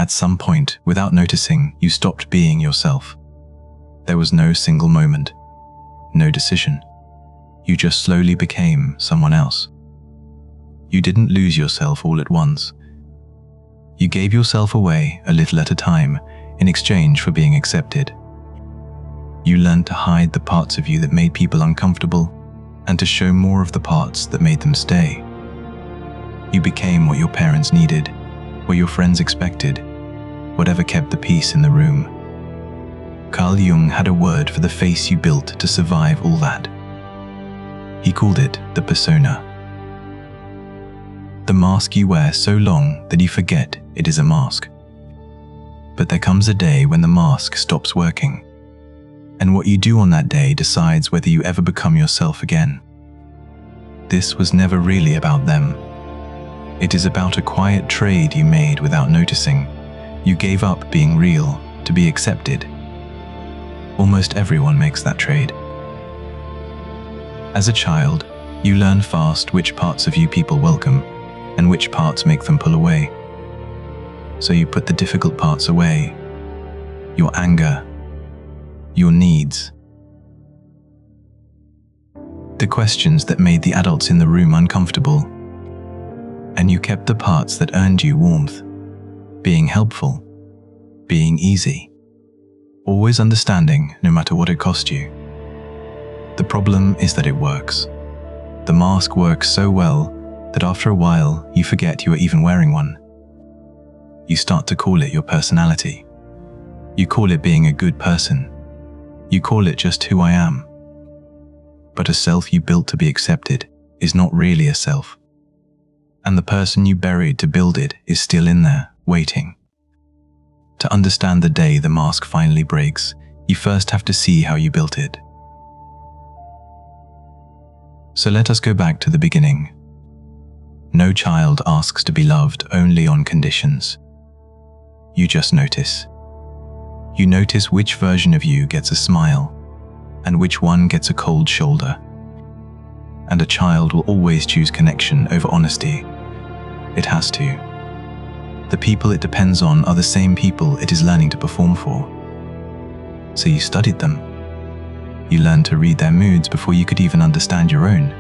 At some point, without noticing, you stopped being yourself. There was no single moment, no decision. You just slowly became someone else. You didn't lose yourself all at once. You gave yourself away a little at a time in exchange for being accepted. You learned to hide the parts of you that made people uncomfortable and to show more of the parts that made them stay. You became what your parents needed, what your friends expected, whatever kept the peace in the room. Carl Jung had a word for the face you built to survive all that. He called it the persona. The mask you wear so long that you forget it is a mask. But there comes a day when the mask stops working, and what you do on that day decides whether you ever become yourself again. This was never really about them. It is about a quiet trade you made without noticing. You gave up being real to be accepted. Almost everyone makes that trade. As a child, you learn fast which parts of you people welcome and which parts make them pull away. So you put the difficult parts away, your anger, your needs, the questions that made the adults in the room uncomfortable, and you kept the parts that earned you warmth, being helpful, being easy, always understanding no matter what it cost you. The problem is that it works. The mask works so well that after a while you forget you are even wearing one. You start to call it your personality. You call it being a good person. You call it just who I am. But a self you built to be accepted is not really a self. And the person you buried to build it is still in there, waiting. To understand the day the mask finally breaks, you first have to see how you built it. So let us go back to the beginning. No child asks to be loved only on conditions. You just notice. You notice which version of you gets a smile, and which one gets a cold shoulder. And a child will always choose connection over honesty. It has to. The people it depends on are the same people it is learning to perform for. So you studied them. You learned to read their moods before you could even understand your own.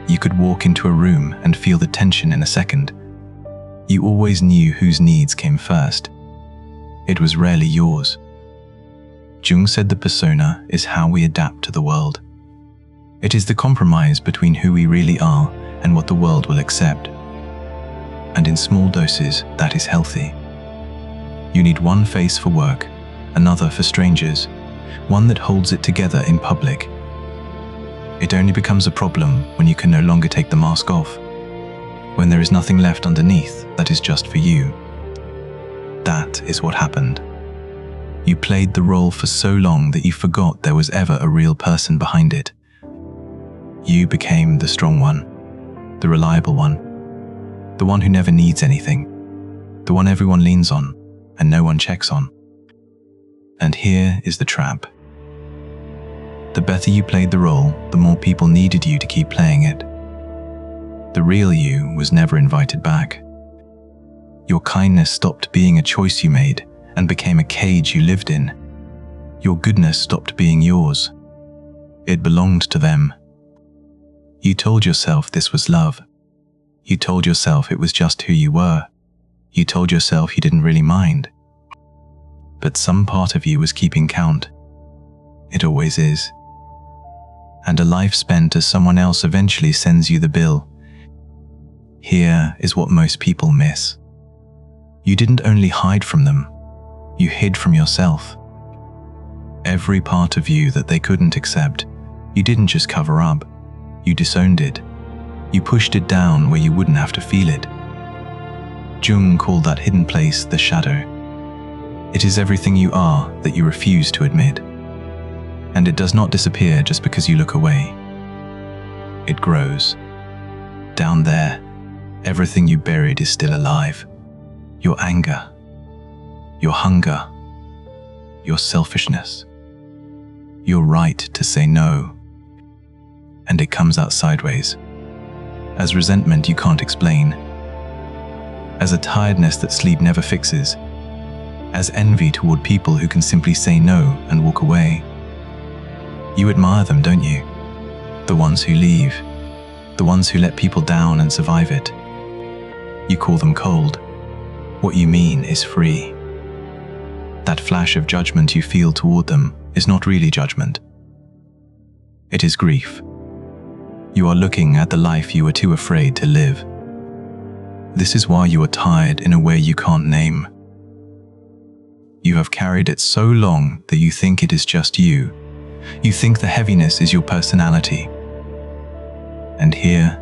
You could walk into a room and feel the tension in a second. You always knew whose needs came first. It was rarely yours. Jung said the persona is how we adapt to the world. It is the compromise between who we really are and what the world will accept. And in small doses, that is healthy. You need one face for work, another for strangers, one that holds it together in public. It only becomes a problem when you can no longer take the mask off, when there is nothing left underneath that is just for you. That is what happened. You played the role for so long that you forgot there was ever a real person behind it. You became the strong one, the reliable one, the one who never needs anything, the one everyone leans on and no one checks on. And here is the trap. The better you played the role, the more people needed you to keep playing it. The real you was never invited back. Your kindness stopped being a choice you made and became a cage you lived in. Your goodness stopped being yours. It belonged to them. You told yourself this was love. You told yourself it was just who you were. You told yourself you didn't really mind. But some part of you was keeping count. It always is. And a life spent as someone else eventually sends you the bill. Here is what most people miss. You didn't only hide from them, you hid from yourself. Every part of you that they couldn't accept, you didn't just cover up, you disowned it. You pushed it down where you wouldn't have to feel it. Jung called that hidden place the shadow. It is everything you are that you refuse to admit. And it does not disappear just because you look away. It grows. Down there, everything you buried is still alive. Your anger, your hunger, your selfishness, your right to say no. And it comes out sideways, as resentment you can't explain, as a tiredness that sleep never fixes, as envy toward people who can simply say no and walk away. You admire them, don't you? The ones who leave, the ones who let people down and survive it. You call them cold. What you mean is free. That flash of judgment you feel toward them is not really judgment. It is grief. You are looking at the life you were too afraid to live. This is why you are tired in a way you can't name. You have carried it so long that you think it is just you. You think the heaviness is your personality. And here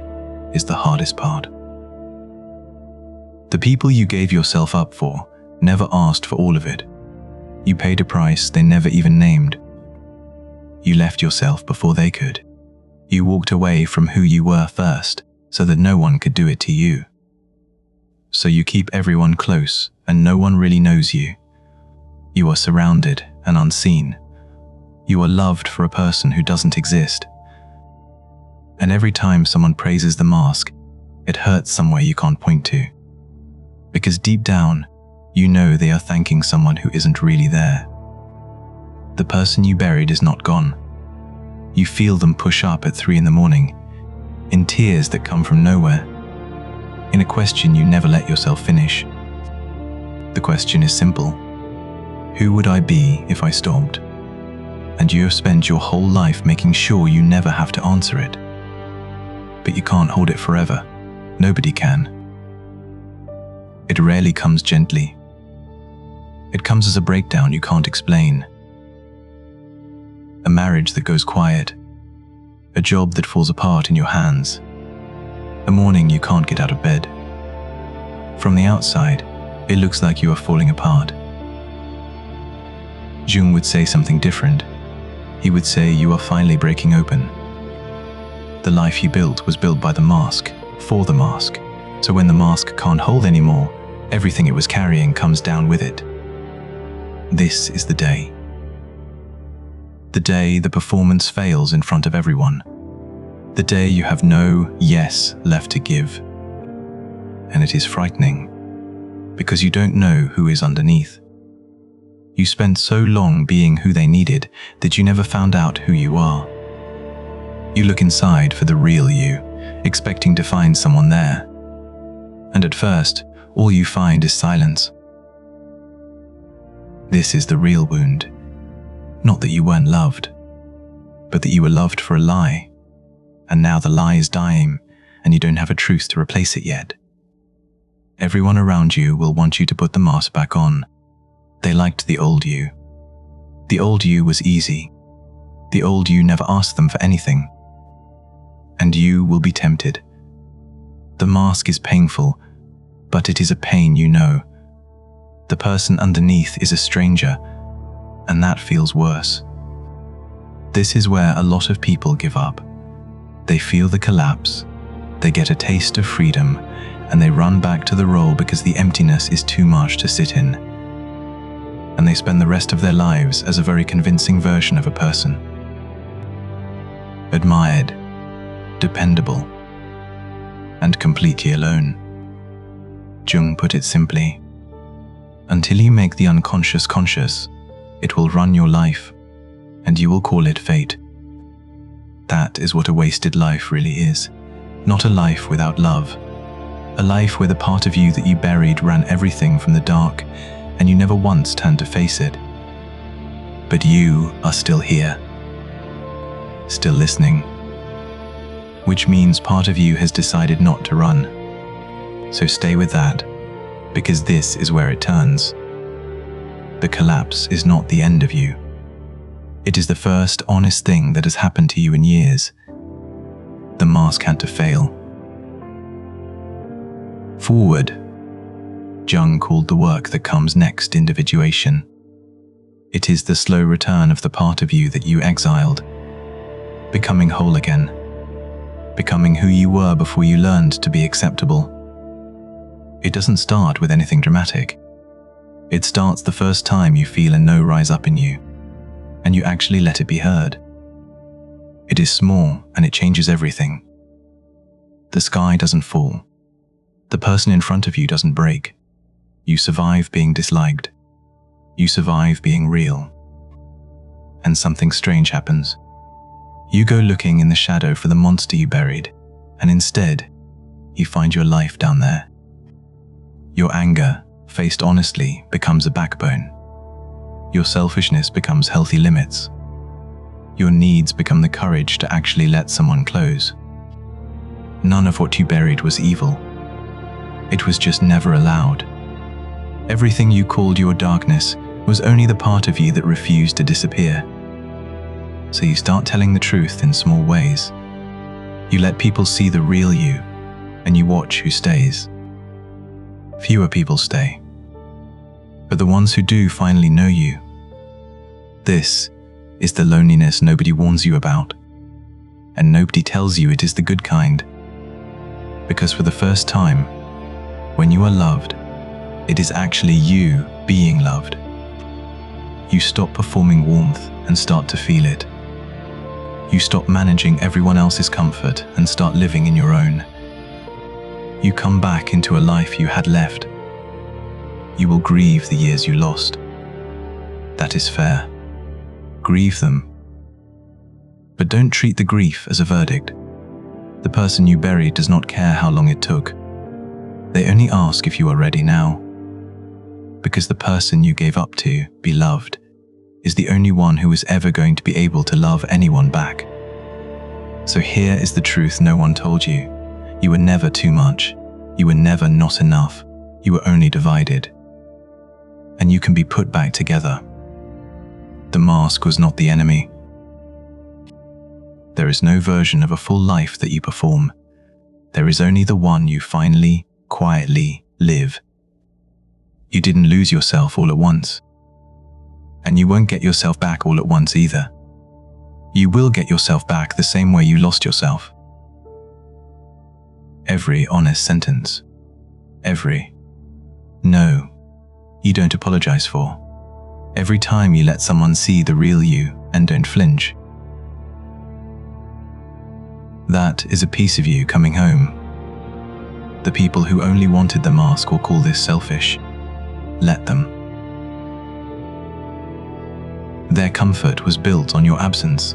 is the hardest part. The people you gave yourself up for never asked for all of it. You paid a price they never even named. You left yourself before they could. You walked away from who you were first, so that no one could do it to you. So you keep everyone close, and no one really knows you. You are surrounded and unseen. You are loved for a person who doesn't exist. And every time someone praises the mask, it hurts somewhere you can't point to. Because deep down, you know they are thanking someone who isn't really there. The person you buried is not gone. You feel them push up at 3 a.m, in tears that come from nowhere, in a question you never let yourself finish. The question is simple. Who would I be if I stopped? And you have spent your whole life making sure you never have to answer it. But you can't hold it forever. Nobody can. It rarely comes gently. It comes as a breakdown you can't explain. A marriage that goes quiet. A job that falls apart in your hands. A morning you can't get out of bed. From the outside, it looks like you are falling apart. Jung would say something different. He would say you are finally breaking open. The life you built was built by the mask, for the mask. So when the mask can't hold anymore, everything it was carrying comes down with it. This is the day. The day the performance fails in front of everyone. The day you have no yes left to give. And it is frightening, because you don't know who is underneath. You spent so long being who they needed that you never found out who you are. You look inside for the real you, expecting to find someone there. And at first, all you find is silence. This is the real wound. Not that you weren't loved, but that you were loved for a lie. And now the lie is dying, and you don't have a truth to replace it yet. Everyone around you will want you to put the mask back on. They liked the old you. The old you was easy. The old you never asked them for anything. And you will be tempted. The mask is painful, but it is a pain you know. The person underneath is a stranger, and that feels worse. This is where a lot of people give up. They feel the collapse, they get a taste of freedom, and they run back to the role because the emptiness is too much to sit in. And they spend the rest of their lives as a very convincing version of a person. Admired, dependable, and completely alone. Jung put it simply, until you make the unconscious conscious, it will run your life, and you will call it fate. That is what a wasted life really is. Not a life without love. A life where the part of you that you buried ran everything from the dark, and you never once turned to face it. But you are still here. Still listening. Which means part of you has decided not to run. So stay with that, because this is where it turns. The collapse is not the end of you. It is the first honest thing that has happened to you in years. The mask had to fail. Forward. Jung called the work that comes next individuation. It is the slow return of the part of you that you exiled. Becoming whole again. Becoming who you were before you learned to be acceptable. It doesn't start with anything dramatic. It starts the first time you feel a no rise up in you, and you actually let it be heard. It is small, and it changes everything. The sky doesn't fall. The person in front of you doesn't break. You survive being disliked. You survive being real. And something strange happens. You go looking in the shadow for the monster you buried, and instead, you find your life down there. Your anger, faced honestly, becomes a backbone. Your selfishness becomes healthy limits. Your needs become the courage to actually let someone close. None of what you buried was evil. It was just never allowed. Everything you called your darkness was only the part of you that refused to disappear. So you start telling the truth in small ways. You let people see the real you, and you watch who stays. Fewer people stay, but the ones who do finally know you. This is the loneliness nobody warns you about, and nobody tells you it is the good kind. Because for the first time, when you are loved, it is actually you being loved. You stop performing warmth and start to feel it. You stop managing everyone else's comfort and start living in your own. You come back into a life you had left. You will grieve the years you lost. That is fair. Grieve them. But don't treat the grief as a verdict. The person you buried does not care how long it took. They only ask if you are ready now. Because the person you gave up to be loved is the only one who is ever going to be able to love anyone back. So here is the truth no one told you. You were never too much. You were never not enough. You were only divided. And you can be put back together. The mask was not the enemy. There is no version of a full life that you perform. There is only the one you finally, quietly live. You didn't lose yourself all at once. And you won't get yourself back all at once either. You will get yourself back the same way you lost yourself. Every honest sentence. Every no you don't apologize for. Every time you let someone see the real you and don't flinch. That is a piece of you coming home. The people who only wanted the mask will call this selfish. Let them. Their comfort was built on your absence.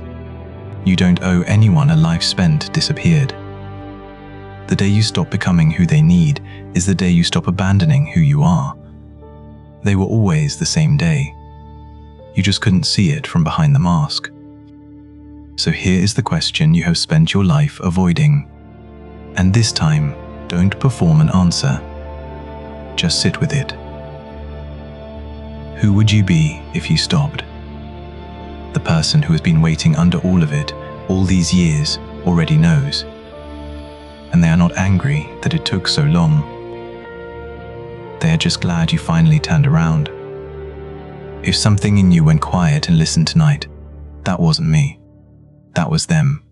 You don't owe anyone a life spent disappeared. The day you stop becoming who they need is the day you stop abandoning who you are. They were always the same day. You just couldn't see it from behind the mask. So here is the question you have spent your life avoiding. And this time, don't perform an answer. Just sit with it. Who would you be if you stopped? The person who has been waiting under all of it, all these years, already knows. And they are not angry that it took so long. They are just glad you finally turned around. If something in you went quiet and listened tonight, that wasn't me. That was them.